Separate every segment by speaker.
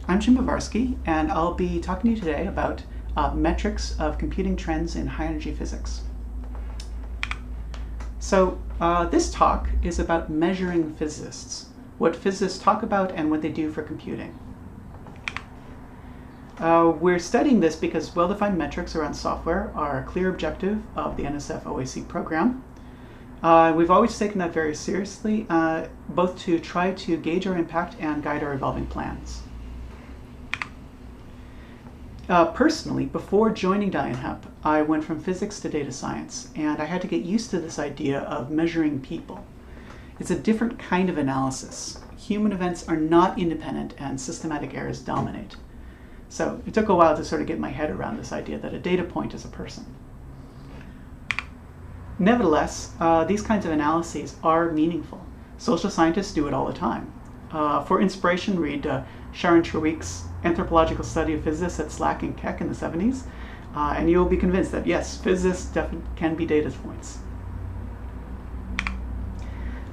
Speaker 1: I'm Pivarski, and I'll be talking to you today about metrics of computing trends in high-energy physics. So this talk is about measuring physicists, what physicists talk about and what they do for computing. We're studying this because well-defined metrics around software are a clear objective of the NSF OAC program. We've always taken that very seriously, both to try to gauge our impact and guide our evolving plans. Personally, before joining IRIS-HEP, I went from physics to data science, and I had to get used to this idea of measuring people. It's a different kind of analysis. Human events are not independent, and systematic errors dominate. So it took a while to sort of get my head around this idea that a data point is a person. Nevertheless, these kinds of analyses are meaningful. Social scientists do it all the time. For inspiration, read Sharon Treweek's Anthropological Study of Physicists at SLAC and Keck in the 70s, and you'll be convinced that yes, physicists definitely can be data points.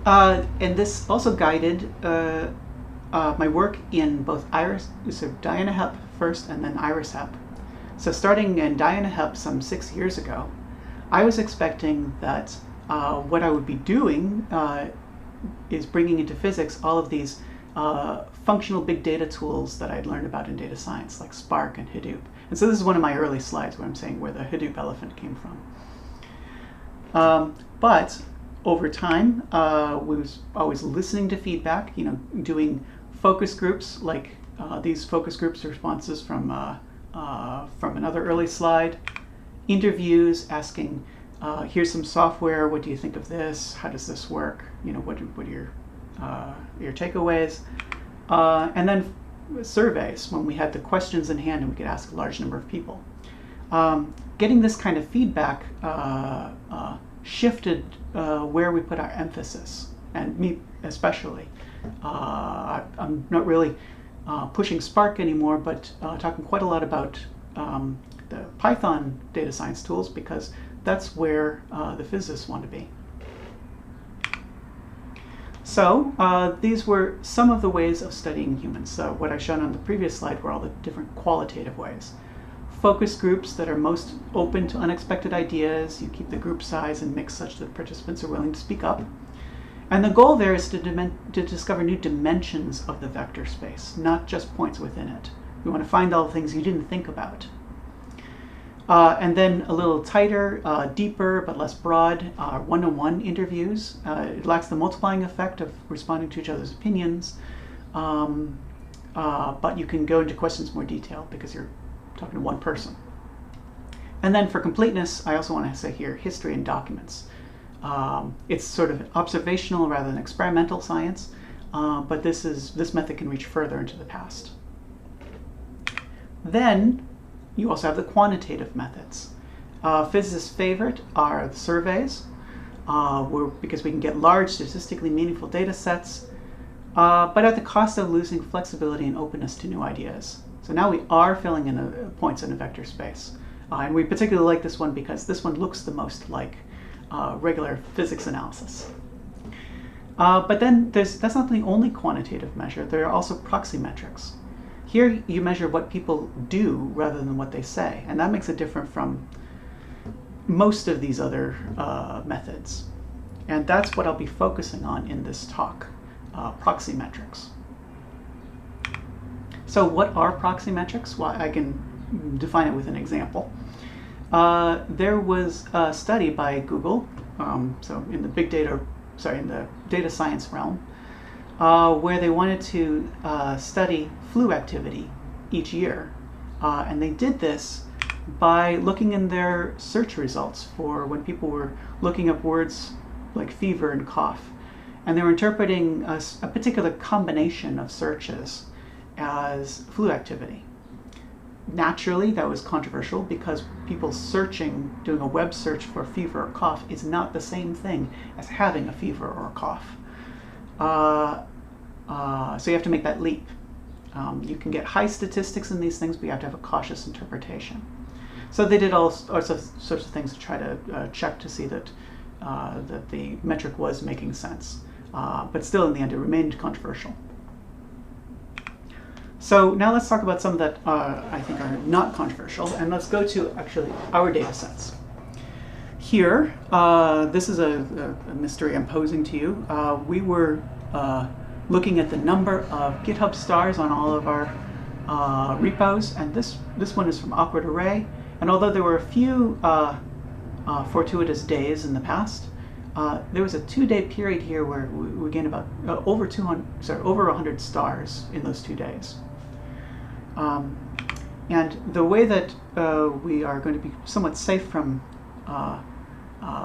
Speaker 1: And this also guided my work in both IRIS-HEP first and then IRIS-HEP. So starting in IRIS-HEP some 6 years ago, I was expecting that what I would be doing is bringing into physics all of these functional big data tools that I'd learned about in data science, like Spark and Hadoop. And so this is one of my early slides where I'm saying where the Hadoop elephant came from. But over time, we was always listening to feedback, doing focus groups, like these focus groups responses from another early slide, interviews asking, here's some software, what do you think of this? How does this work? What are your takeaways? And then surveys, when we had the questions in hand and we could ask a large number of people. Getting this kind of feedback shifted where we put our emphasis, and me especially. I'm not really pushing Spark anymore, but talking quite a lot about the Python data science tools, because that's where the physicists want to be. So these were some of the ways of studying humans. So what I've shown on the previous slide were all the different qualitative ways. Focus groups that are most open to unexpected ideas. You keep the group size and mix such that participants are willing to speak up. And the goal there is to discover new dimensions of the vector space, not just points within it. We want to find all the things you didn't think about. And then a little tighter, deeper, but less broad, one-on-one interviews. It lacks the multiplying effect of responding to each other's opinions, but you can go into questions more detailed because you're talking to one person. And then for completeness, I also want to say here, history and documents. It's sort of observational rather than experimental science, but this method can reach further into the past. Then you also have the quantitative methods. Physicists' favorite are the surveys, because we can get large, statistically meaningful data sets, but at the cost of losing flexibility and openness to new ideas. So now we are filling in points in a vector space. And we particularly like this one because this one looks the most like regular physics analysis. But then that's not the only quantitative measure. There are also proxy metrics. Here you measure what people do rather than what they say, and that makes it different from most of these other methods. And that's what I'll be focusing on in this talk, proxy metrics. So what are proxy metrics? Well, I can define it with an example. There was a study by Google, so in the data science realm, where they wanted to study flu activity each year. And they did this by looking in their search results for when people were looking up words like fever and cough. And they were interpreting a particular combination of searches as flu activity. Naturally, that was controversial because people doing a web search for fever or cough is not the same thing as having a fever or a cough. So you have to make that leap. You can get high statistics in these things, but you have to have a cautious interpretation. So they did all sorts of things to try to check to see that the metric was making sense. But still, in the end, it remained controversial. So now let's talk about some that I think are not controversial, and let's go to actually our data sets. Here, this is a mystery I'm posing to you. We were looking at the number of GitHub stars on all of our repos, and this one is from Awkward Array. And although there were a few fortuitous days in the past, there was a 2-day period here where we gained about over 100 stars in those 2 days. And the way that we are going to be somewhat safe from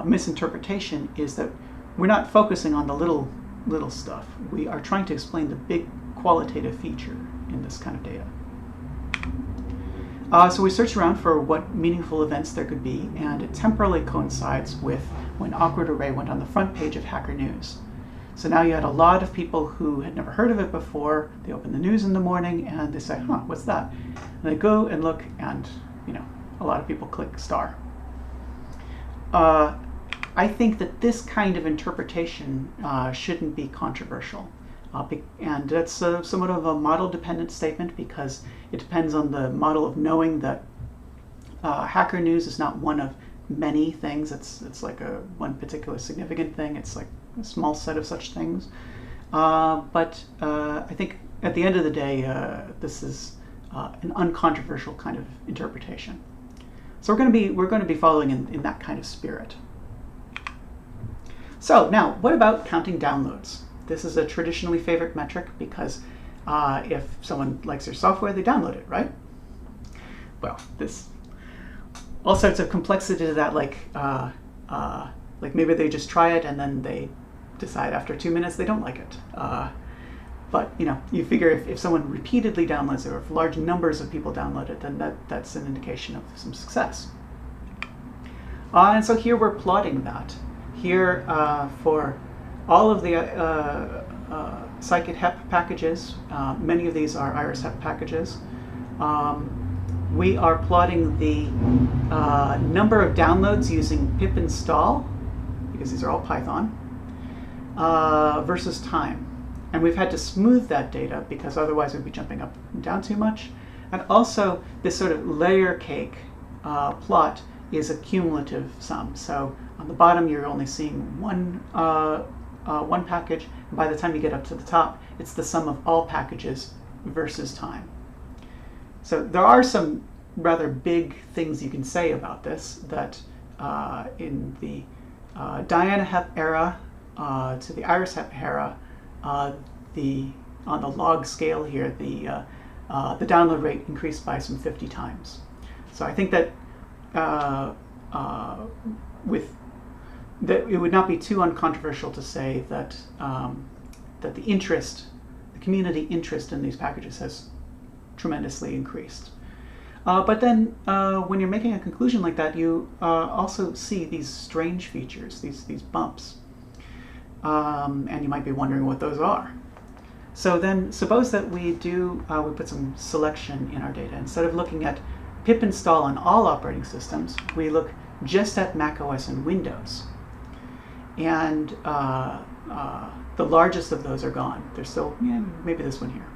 Speaker 1: misinterpretation is that we're not focusing on the little stuff. We are trying to explain the big qualitative feature in this kind of data. So we searched around for what meaningful events there could be, and it temporally coincides with when Awkward Array went on the front page of Hacker News. So now you had a lot of people who had never heard of it before. They open the news in the morning and they say, huh, what's that? And they go and look, and a lot of people click star. I think that this kind of interpretation shouldn't be controversial. And that's somewhat of a model-dependent statement, because it depends on the model of knowing that Hacker News is not one of many things. It's like one particular significant thing. It's like a small set of such things. But I think at the end of the day, this is an uncontroversial kind of interpretation. So we're going to be following in that kind of spirit. So now, what about counting downloads? This is a traditionally favorite metric because if someone likes your software, they download it, right? Well, all sorts of complexity to that, like maybe they just try it and then they decide after 2 minutes they don't like it. But you figure if someone repeatedly downloads it, or if large numbers of people download it, then that's an indication of some success. And so here we're plotting that. Here for all of the Scikit-HEP packages, many of these are IRIS-HEP packages, we are plotting the number of downloads using pip install, because these are all Python, versus time. And we've had to smooth that data because otherwise we'd be jumping up and down too much. And also, this sort of layer cake plot is a cumulative sum. So on the bottom, you're only seeing one package. And by the time you get up to the top, it's the sum of all packages versus time. So there are some rather big things you can say about this, that in the Diana-HEP era to the IRIS-HEP era, on the log scale here, the download rate increased by some 50 times. So I think that it would not be too uncontroversial to say that that the community interest in these packages has tremendously increased. But then when you're making a conclusion like that, you also see these strange features, these bumps. And you might be wondering what those are. So then suppose that we put some selection in our data. Instead of looking at pip install on all operating systems, we look just at macOS and Windows. And the largest of those are gone. There's still, maybe this one here.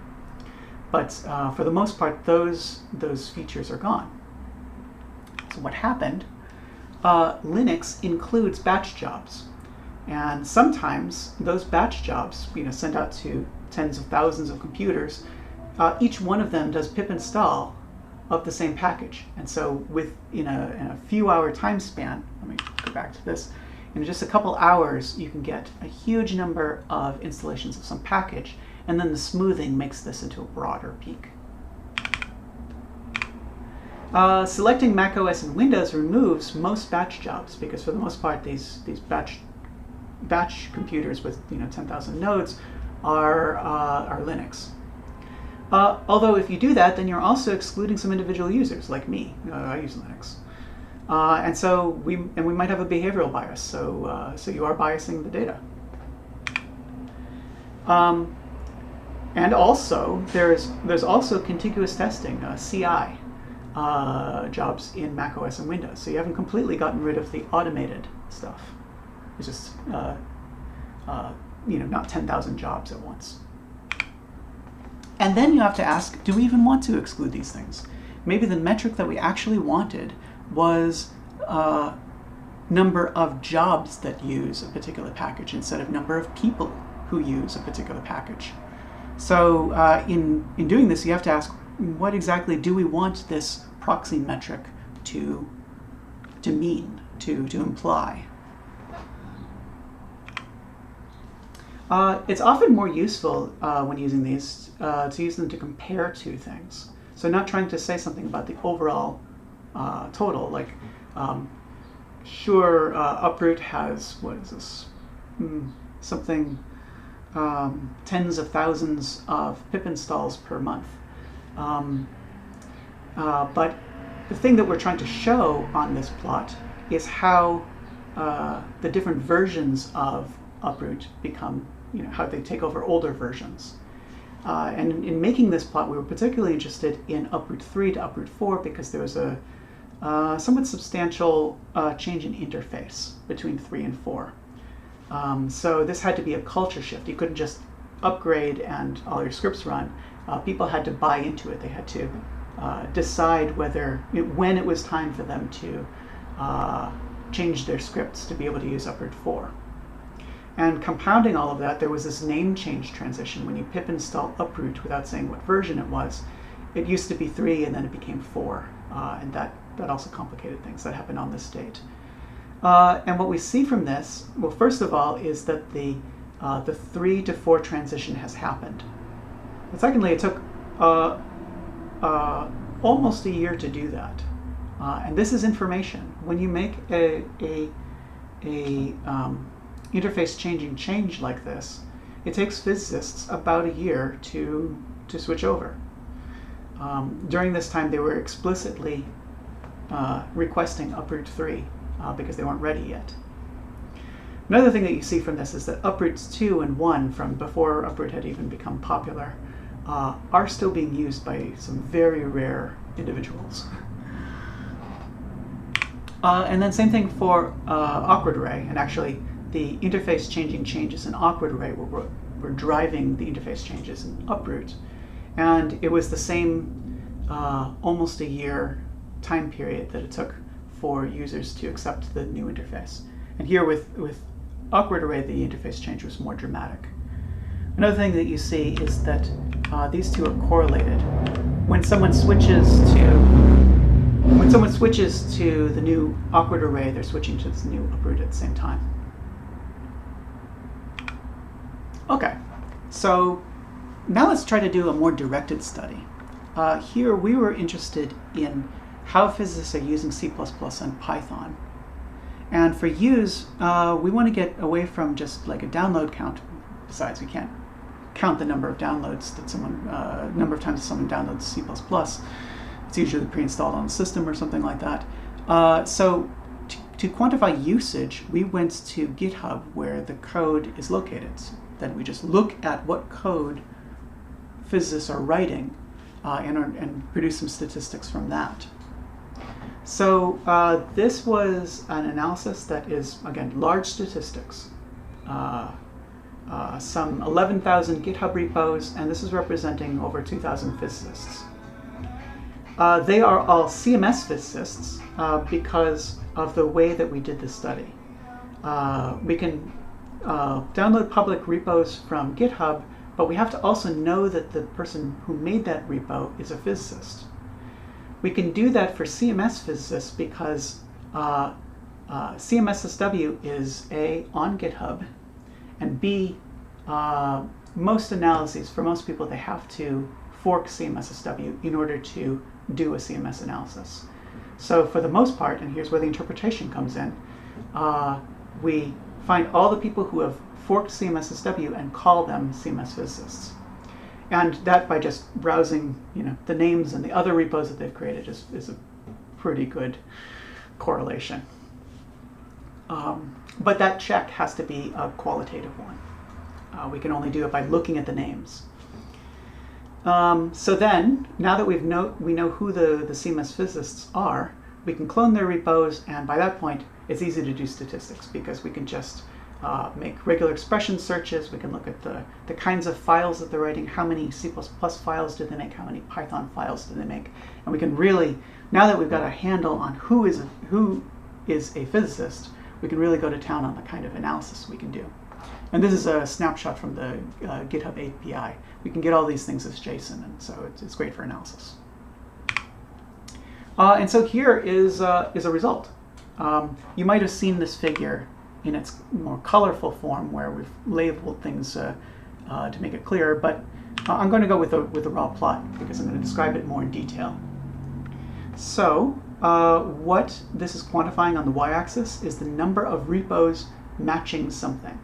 Speaker 1: But for the most part, those features are gone. So what happened? Linux includes batch jobs. And sometimes those batch jobs, sent out to tens of thousands of computers, each one of them does pip install of the same package. And so in a few hour time span, let me go back to this, in just a couple hours you can get a huge number of installations of some package, and then the smoothing makes this into a broader peak. Selecting macOS and Windows removes most batch jobs, because for the most part these batch computers with 10,000 nodes are Linux. Although if you do that, then you're also excluding some individual users, like me. I use Linux, and so we might have a behavioral bias. So you are biasing the data. And also there's also contiguous testing, CI jobs in macOS and Windows. So you haven't completely gotten rid of the automated stuff. It's just not 10,000 jobs at once. And then you have to ask, do we even want to exclude these things? Maybe the metric that we actually wanted was number of jobs that use a particular package instead of number of people who use a particular package. So in doing this, you have to ask, what exactly do we want this proxy metric to mean, to imply? It's often more useful when using these to use them to compare two things. So not trying to say something about the overall total, like sure, Uproot has, what is this, something, tens of thousands of pip installs per month. But the thing that we're trying to show on this plot is how the different versions of Uproot become, how they take over older versions. And in making this plot, we were particularly interested in Uproot 3 to Uproot 4 because there was a somewhat substantial change in interface between 3 and 4. So this had to be a culture shift. You couldn't just upgrade and all your scripts run. People had to buy into it. They had to decide when it was time for them to change their scripts to be able to use Uproot 4. And compounding all of that, there was this name change transition. When you pip install Uproot without saying what version it was, it used to be 3 and then it became 4. And that also complicated things. That happened on this date. And what we see from this, well, first of all, is that the 3 to 4 transition has happened. But secondly, it took almost a year to do that. And this is information. When you make a interface changing change like this, it takes physicists about a year to switch over. During this time, they were explicitly requesting Uproot 3 because they weren't ready yet. Another thing that you see from this is that Uproots 2 and 1, from before Uproot had even become popular, are still being used by some very rare individuals. And then same thing for Awkward Array, and actually the interface changing changes in Awkward Array were driving the interface changes in Uproot. And it was the same almost a year time period that it took for users to accept the new interface. And here with Awkward Array, the interface change was more dramatic. Another thing that you see is that these two are correlated. When someone switches to the new Awkward Array, they're switching to this new Uproot at the same time. Okay, so now let's try to do a more directed study. Here we were interested in how physicists are using C++ and Python. And for use, we want to get away from just like a download count. Besides, we can't count the number of downloads that number of times that someone downloads C++. It's usually pre-installed on the system or something like that. So to quantify usage, we went to GitHub where the code is located. So then we just look at what code physicists are writing and produce some statistics from that. So this was an analysis that is, again, large statistics. Some 11,000 GitHub repos, and this is representing over 2,000 physicists. They are all CMS physicists because of the way that we did this study. We can download public repos from GitHub, but we have to also know that the person who made that repo is a physicist. We can do that for CMS physicists because CMSSW is A, on GitHub, and B, most analyses, for most people, they have to fork CMSSW in order to do a CMS analysis. So for the most part, and here's where the interpretation comes in, we find all the people who have forked CMSSW and call them CMS physicists. And that, by just browsing the names and the other repos that they've created, is a pretty good correlation. But that check has to be a qualitative one. We can only do it by looking at the names. So then, now that we know who the CMS physicists are, we can clone their repos, and by that point, it's easy to do statistics because we can just make regular expression searches. We can look at the kinds of files that they're writing, how many C++ files do they make, how many Python files do they make. And we can really, now that we've got a handle on who is a physicist, we can really go to town on the kind of analysis we can do. And this is a snapshot from the GitHub API. We can get all these things as JSON, and so it's great for analysis. And so here is a result. You might have seen this figure in its more colorful form, where we've labeled things to make it clearer, but I'm going to go with a raw plot because I'm going to describe it more in detail. So what this is quantifying on the y-axis is the number of repos matching something.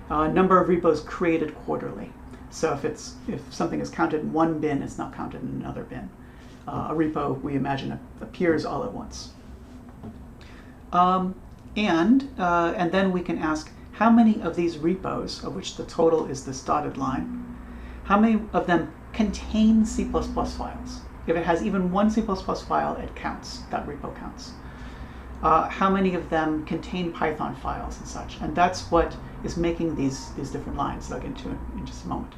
Speaker 1: Number of repos created quarterly. So if something is counted in one bin, it's not counted in another bin. A repo, we imagine, appears all at once. And then we can ask how many of these repos, of which the total is this dotted line, how many of them contain C++ files? If it has even one C++ file, it counts. That repo counts. How many of them contain Python files and such? And that's what is making these different lines that I'll get into in just a moment.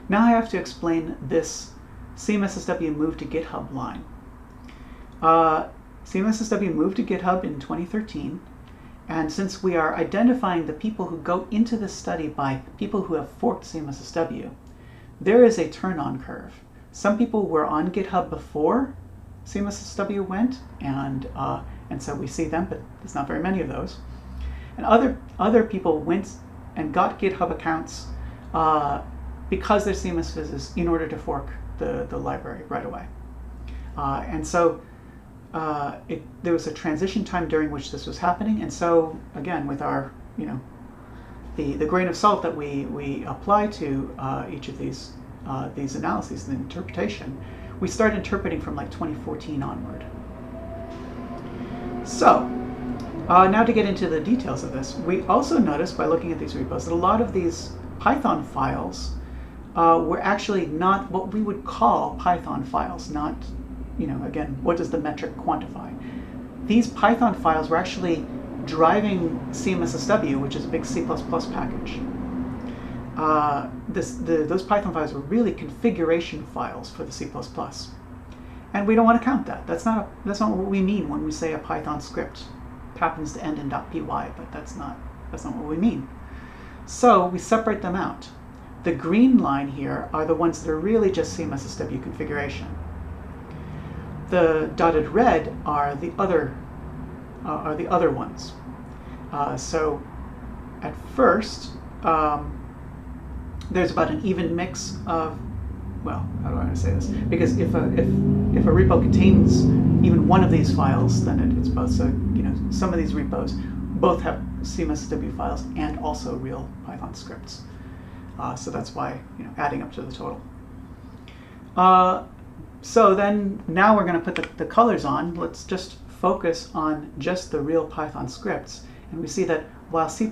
Speaker 1: Now I have to explain this CMSSW move to GitHub line. CMSSW moved to GitHub in 2013, and since we are identifying the people who go into this study by people who have forked CMSSW, there is a turn-on curve. Some people were on GitHub before CMSSW went, and so we see them, but there's not very many of those. And other people went and got GitHub accounts because they're CMS physicists in order to fork the library right away. And so there was a transition time during which this was happening, and so again, with our the grain of salt that we apply to each of these analyses and interpretation, we start interpreting from like 2014 onward. So now to get into the details of this, we also noticed by looking at these repos that a lot of these Python files were actually not what we would call Python files. Not, again, what does the metric quantify? These Python files were actually driving CMSSW, which is a big C++ package. Those Python files were really configuration files for the C++. And we don't want to count that. That's not what we mean when we say a Python script happens to end in .py, but that's not what we mean. So we separate them out. The green line here are the ones that are really just CMSSW configuration. The dotted red are the other ones. So at first, there's about an even mix of, well, how do I want to say this? Because if a repo contains even one of these files, then it's both. So some of these repos both have CMSSW files and also real Python scripts. So that's why adding up to the total. So then now we're going to put the colors on. Let's just focus on just the real Python scripts, and we see that while C++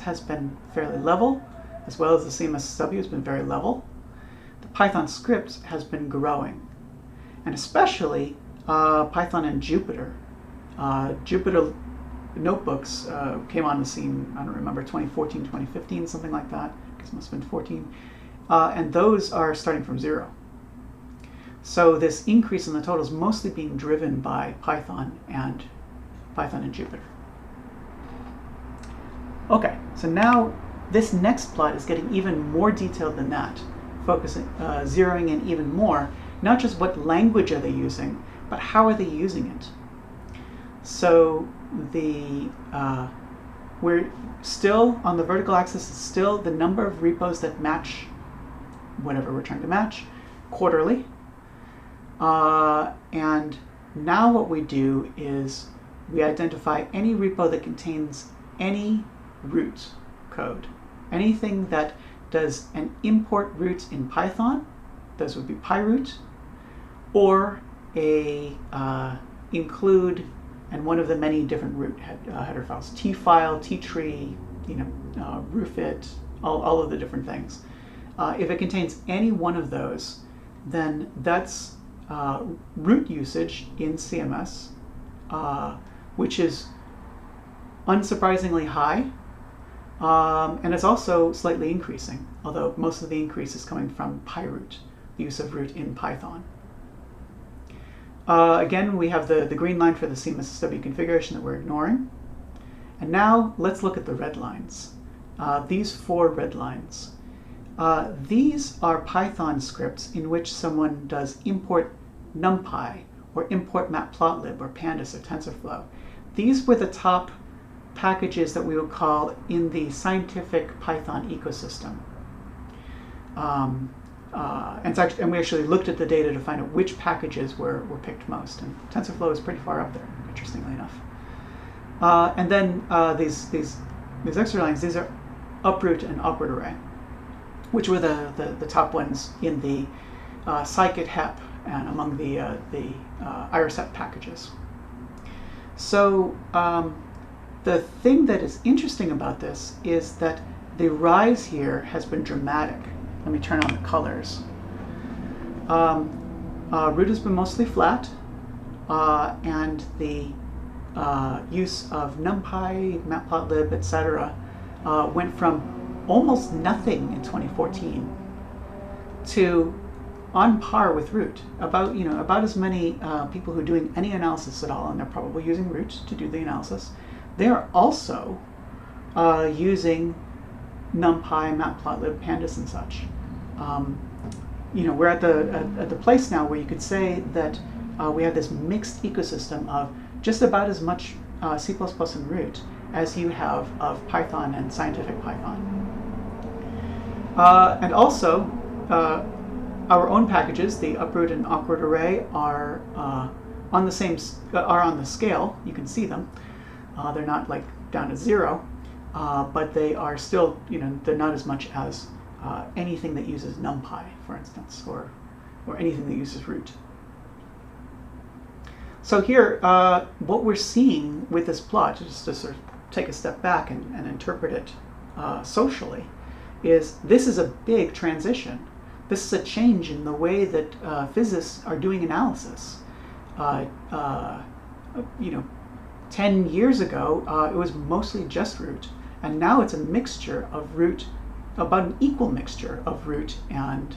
Speaker 1: has been fairly level, as well as the CMSSW has been very level, the Python scripts has been growing, and especially Python and Jupyter. Jupyter notebooks came on the scene, I don't remember, 2014, 2015, something like that. I guess it must have been 14. And those are starting from 0. So this increase in the total is mostly being driven by Python and Jupyter. Okay, so now this next plot is getting even more detailed than that, focusing, zeroing in even more, not just what language are they using, but how are they using it. So we're still on the vertical axis, is still the number of repos that match whatever we're trying to match quarterly. And now what we do is we identify any repo that contains any root code. Anything that does an import root in Python, those would be pyroot, or a include and one of the many different root header files, tfile, ttree, roofit, all of the different things. If it contains any one of those, then that's root usage in CMS, which is unsurprisingly high. And it's also slightly increasing, although most of the increase is coming from PyRoot, the use of root in Python. Again, we have the green line for the CMSSW configuration that we're ignoring. And now let's look at the red lines. These 4 red lines. These are Python scripts in which someone does import NumPy or import Matplotlib or Pandas or TensorFlow. These were the top packages that we would call in the scientific Python ecosystem. And we actually looked at the data to find out which packages were picked most. And TensorFlow is pretty far up there, interestingly enough. And then these extra lines, these are Uproot and Uproot Array, which were the top ones in the Scikit-HEP and among the IRIS-HEP packages. So the thing that is interesting about this is that the rise here has been dramatic. Let me turn on the colors. Root has been mostly flat, and the use of NumPy, Matplotlib, etc. Went from almost nothing in 2014 to on par with root. About as many people who are doing any analysis at all, and they're probably using root to do the analysis. They are also using NumPy, Matplotlib, Pandas, and such. We're at the place now where you could say that we have this mixed ecosystem of just about as much C++ and root as you have of Python and scientific Python. And also, our own packages, the Uproot and Uproot Array, are on the scale. You can see them. They're not like down to 0, but they are still, they're not as much as anything that uses NumPy, for instance, or anything that uses root. So here, what we're seeing with this plot, just to sort of take a step back and interpret it socially, is this is a big transition. This is a change in the way that physicists are doing analysis. 10 years ago, it was mostly just root, and now it's a mixture of root, about an equal mixture of root and,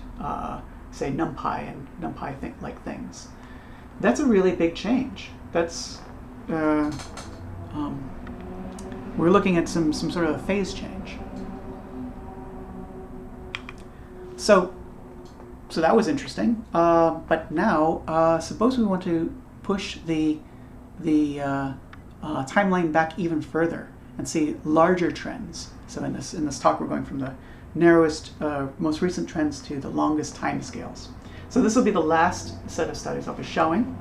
Speaker 1: say, NumPy and NumPy-like things. That's a really big change. That's we're looking at some sort of a phase change. So that was interesting. But now, suppose we want to push the timeline back even further and see larger trends. So in this talk, we're going from the narrowest, most recent trends to the longest time scales. So this will be the last set of studies I'll be showing.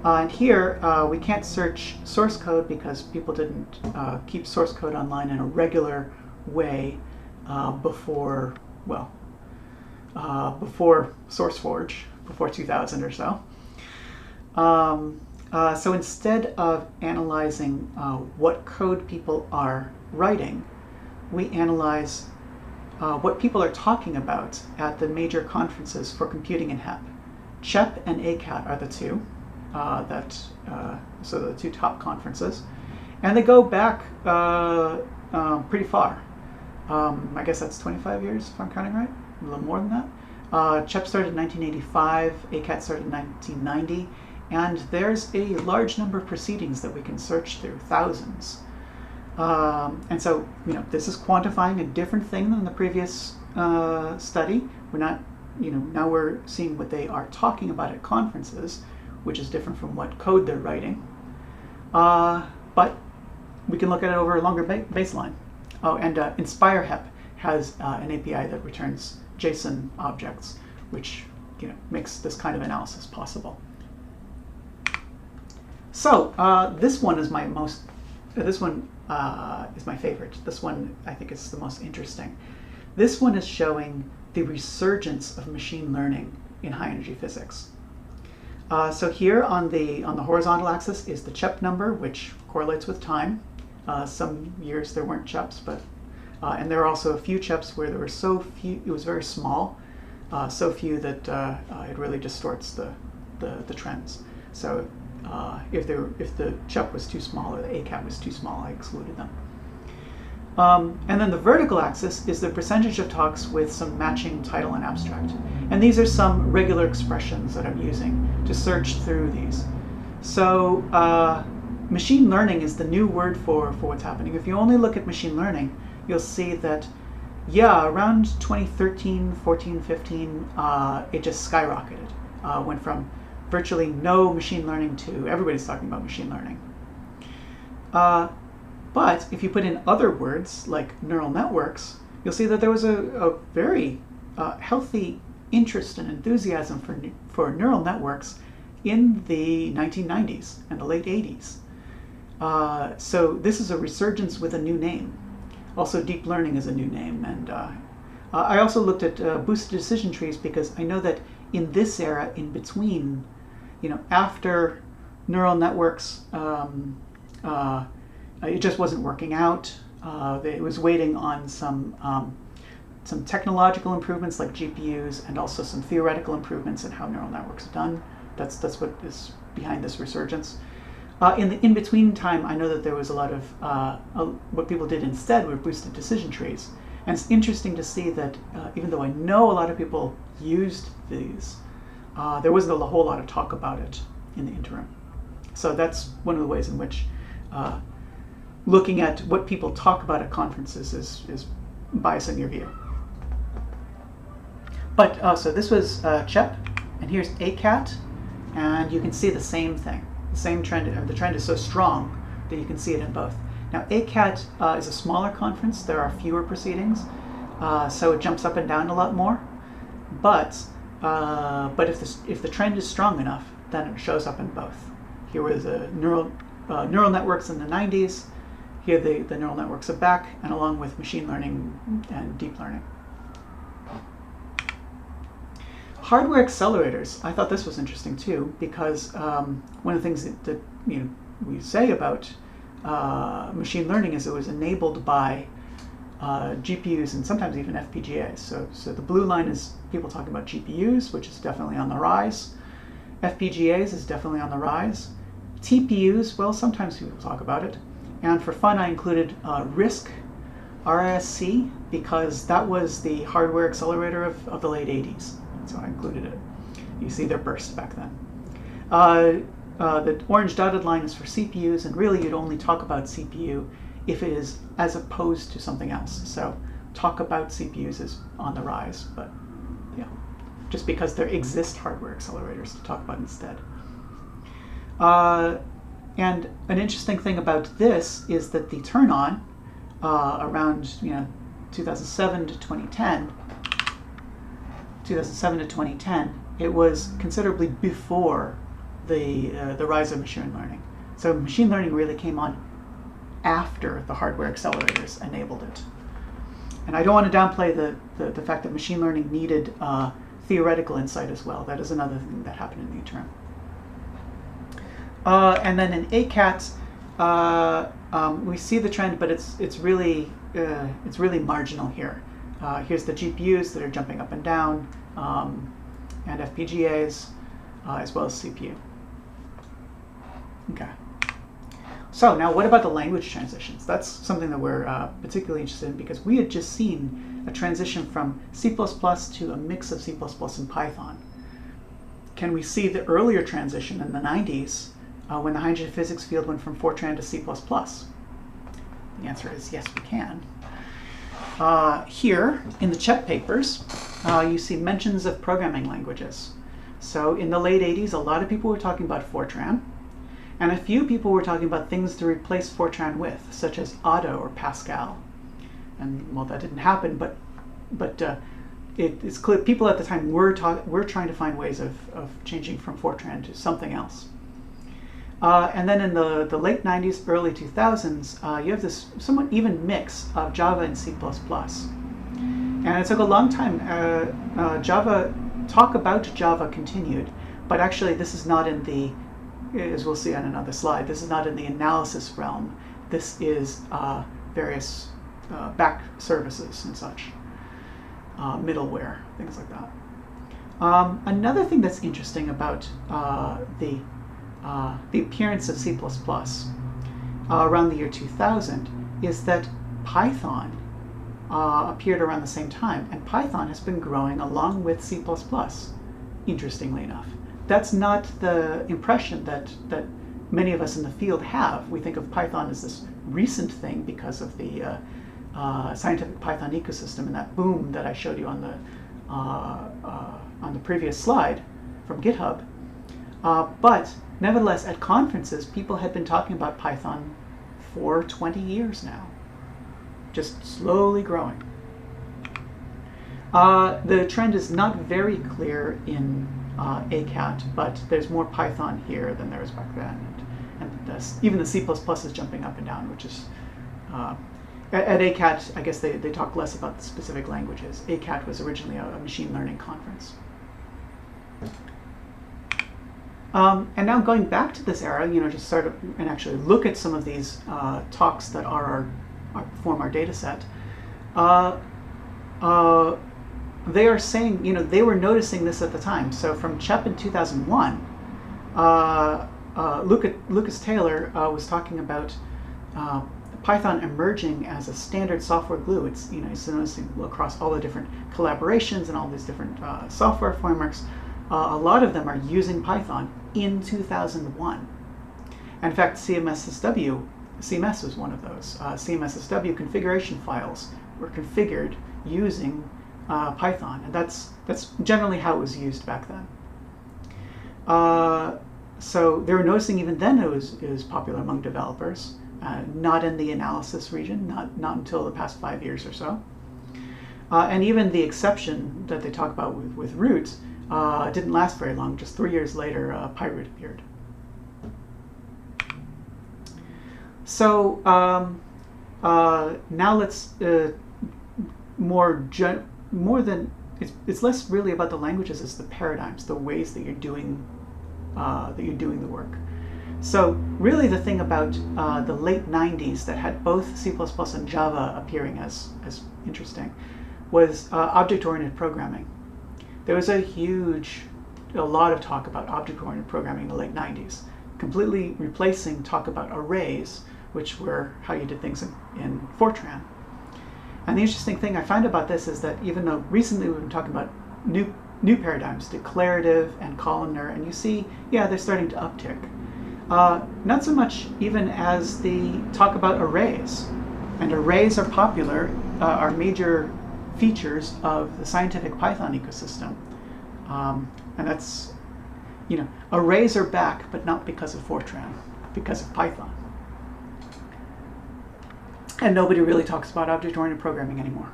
Speaker 1: And here, we can't search source code because people didn't keep source code online in a regular way before SourceForge, before 2000 or so. So instead of analyzing what code people are writing, we analyze what people are talking about at the major conferences for computing in HEP. CHEP and ACAT are the two, so the two top conferences. And they go back pretty far. I guess that's 25 years, if I'm counting right, a little more than that. CHEP started in 1985, ACAT started in 1990, and there's a large number of proceedings that we can search through, thousands. And so, this is quantifying a different thing than the previous study. We're not, now we're seeing what they are talking about at conferences, which is different from what code they're writing. But we can look at it over a longer baseline. Oh, and InspireHEP has an API that returns JSON objects, which makes this kind of analysis possible. So this one is my favorite. This one I think is the most interesting. This one is showing the resurgence of machine learning in high energy physics. So here on the horizontal axis is the CHEP number, which correlates with time. Some years there weren't CHEPs, but and there are also a few CHEPs where there were so few, it was very small, so few that it really distorts the trends. So if the CHEP was too small or the ACAT was too small, I excluded them. And then the vertical axis is the percentage of talks with some matching title and abstract. And these are some regular expressions that I'm using to search through these. So machine learning is the new word for what's happening. If you only look at machine learning, you'll see that, yeah, around 2013, 14, 15, it just skyrocketed. Went from virtually no machine learning to everybody's talking about machine learning. But if you put in other words like neural networks, you'll see that there was a very healthy interest and enthusiasm for neural networks in the 1990s and the late 80s. So this is a resurgence with a new name. Also, deep learning is a new name. And I also looked at boosted decision trees because I know that in this era, in between, after neural networks, it just wasn't working out. It was waiting on some technological improvements like GPUs and also some theoretical improvements in how neural networks are done. That's what is behind this resurgence. In the in-between time, I know that there was a lot of, what people did instead were boosted decision trees. And it's interesting to see that even though I know a lot of people used these, there wasn't a whole lot of talk about it in the interim. So that's one of the ways in which looking at what people talk about at conferences is biasing your view. But so this was CHEP, and here's ACAT, and you can see the same thing. The same trend. The trend is so strong that you can see it in both. Now ACAT is a smaller conference. There are fewer proceedings, so it jumps up and down a lot more. But if the trend is strong enough, then it shows up in both. Here was neural networks in the 90s. Here the neural networks are back, and along with machine learning and deep learning. Hardware accelerators. I thought this was interesting too, because one of the things that we say about machine learning is it was enabled by GPUs and sometimes even FPGAs. So the blue line is people talking about GPUs, which is definitely on the rise. FPGAs is definitely on the rise. TPUs, well, sometimes people talk about it. And for fun, I included RISC, because that was the hardware accelerator of the late 80s. So I included it. You see their bursts back then. The orange dotted line is for CPUs, and really you'd only talk about CPU if it is as opposed to something else. So talk about CPUs is on the rise, but yeah, just because there exist hardware accelerators to talk about instead. And an interesting thing about this is that the turn on around 2007 to 2010, it was considerably before the rise of machine learning. So machine learning really came on after the hardware accelerators enabled it. And I don't want to downplay the fact that machine learning needed theoretical insight as well. That is another thing that happened in the interim. And then in ACAT, we see the trend, but it's really marginal here. Here's the GPUs that are jumping up and down, and FPGAs, as well as CPU. Okay. So now what about the language transitions? That's something that we're particularly interested in, because we had just seen a transition from C++ to a mix of C++ and Python. Can we see the earlier transition in the 90s when the hydrogen physics field went from Fortran to C++? The answer is yes, we can. Here, in the CHEP papers, you see mentions of programming languages. So in the late 80s, a lot of people were talking about Fortran, and a few people were talking about things to replace Fortran with, such as Otto or Pascal. And well, that didn't happen, but it's clear people at the time were trying to find ways of changing from Fortran to something else. And then in the late 90s, early 2000s, you have this somewhat even mix of Java and C++. And it took a long time. Talk about Java continued, but actually this is not in the, as we'll see on another slide, this is not in the analysis realm. This is various back services and such, middleware, things like that. Another thing that's interesting about the appearance of C++ around the year 2000 is that Python appeared around the same time, and Python has been growing along with C++, interestingly enough. That's not the impression that many of us in the field have. We think of Python as this recent thing because of the scientific Python ecosystem and that boom that I showed you on the previous slide from GitHub. But nevertheless, at conferences, people had been talking about Python for 20 years now, just slowly growing. The trend is not very clear in ACAT, but there's more Python here than there was back then. And even the C++ is jumping up and down, which is, at ACAT, I guess they talk less about the specific languages. ACAT was originally a machine learning conference. And now going back to this era, just start and actually look at some of these talks that form our data set. They are saying, they were noticing this at the time. So from CHEP in 2001, Lucas Taylor was talking about Python emerging as a standard software glue. It's he's noticing across all the different collaborations and all these different software frameworks. A lot of them are using Python in 2001. And in fact, CMS was one of those. CMSSW configuration files were configured using Python, and that's generally how it was used back then. So they were noticing even then it was popular among developers, not in the analysis region, not until the past 5 years or so. And even the exception that they talk about with root didn't last very long. Just 3 years later, PyRoot appeared. So now let's more than it's less really about the languages, it's the paradigms, the ways that you're doing the work. So really the thing about the late 90s that had both C++ and Java appearing as interesting was object-oriented programming. There was a lot of talk about object-oriented programming in the late 90s, completely replacing talk about arrays, which were how you did things in Fortran. And the interesting thing I find about this is that even though recently we've been talking about new paradigms, declarative and columnar, and you see, they're starting to uptick. Not so much even as the talk about arrays. And arrays are popular, are major features of the scientific Python ecosystem. And that's, arrays are back, but not because of Fortran, because of Python. And nobody really talks about object-oriented programming anymore.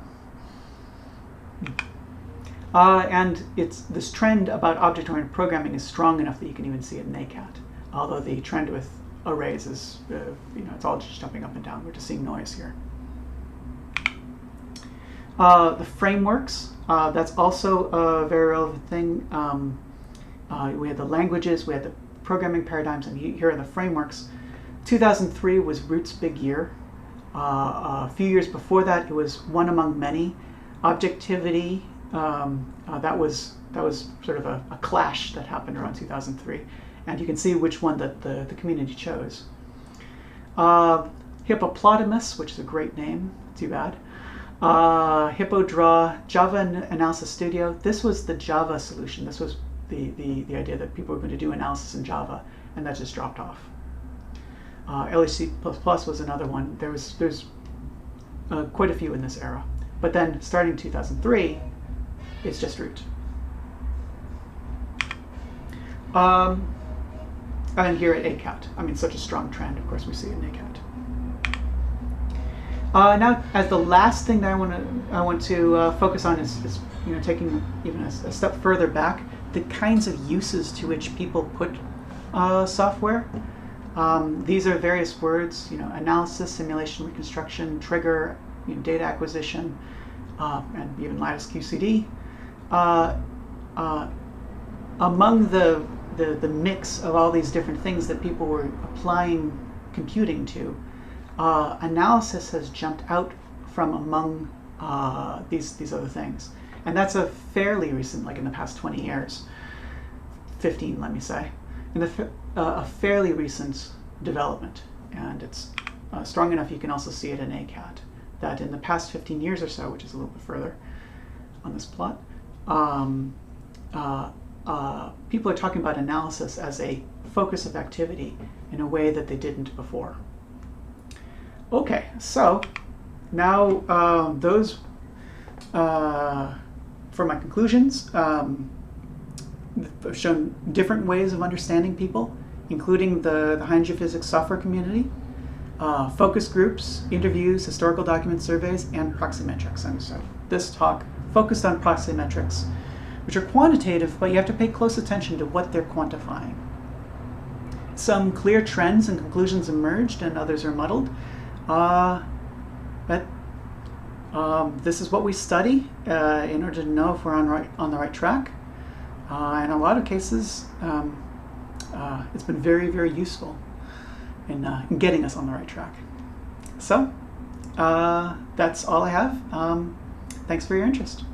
Speaker 1: And this trend about object-oriented programming is strong enough that you can even see it in ACAT. Although the trend with arrays is, it's all just jumping up and down. We're just seeing noise here. The frameworks, that's also a very relevant thing. We had the languages, we had the programming paradigms, and here are the frameworks. 2003 was Root's big year. A few years before that, it was one among many. Objectivity, that was sort of a clash that happened around 2003. And you can see which one that the community chose. Hippopotamus, which is a great name, too bad. Hippodraw, Java Analysis Studio. This was the Java solution. This was the idea that people were going to do analysis in Java, and that just dropped off. LHC++ was another one. There's quite a few in this era. But then, starting 2003, it's just Root. And here at ACAT, such a strong trend. Of course, we see it in ACAT. Now, as the last thing that I want to focus on is taking even a step further back, the kinds of uses to which people put software. These are various words, analysis, simulation, reconstruction, trigger, data acquisition, and even Lattice QCD. Among the mix of all these different things that people were applying computing to, analysis has jumped out from among these other things. And that's a fairly recent, like in the past 20 years, 15, let me say. A fairly recent development, and it's strong enough you can also see it in ACAT. that in the past 15 years or so, which is a little bit further on this plot, people are talking about analysis as a focus of activity in a way that they didn't before. Okay, so now those, for my conclusions, I've shown different ways of understanding people, including the high energy physics software community, focus groups, interviews, historical document surveys, and proxy metrics. And so this talk focused on proxy metrics, which are quantitative, but you have to pay close attention to what they're quantifying. Some clear trends and conclusions emerged, and others are muddled. But this is what we study in order to know if we're on the right track. In a lot of cases, it's been very, very useful in getting us on the right track. So that's all I have. Thanks for your interest.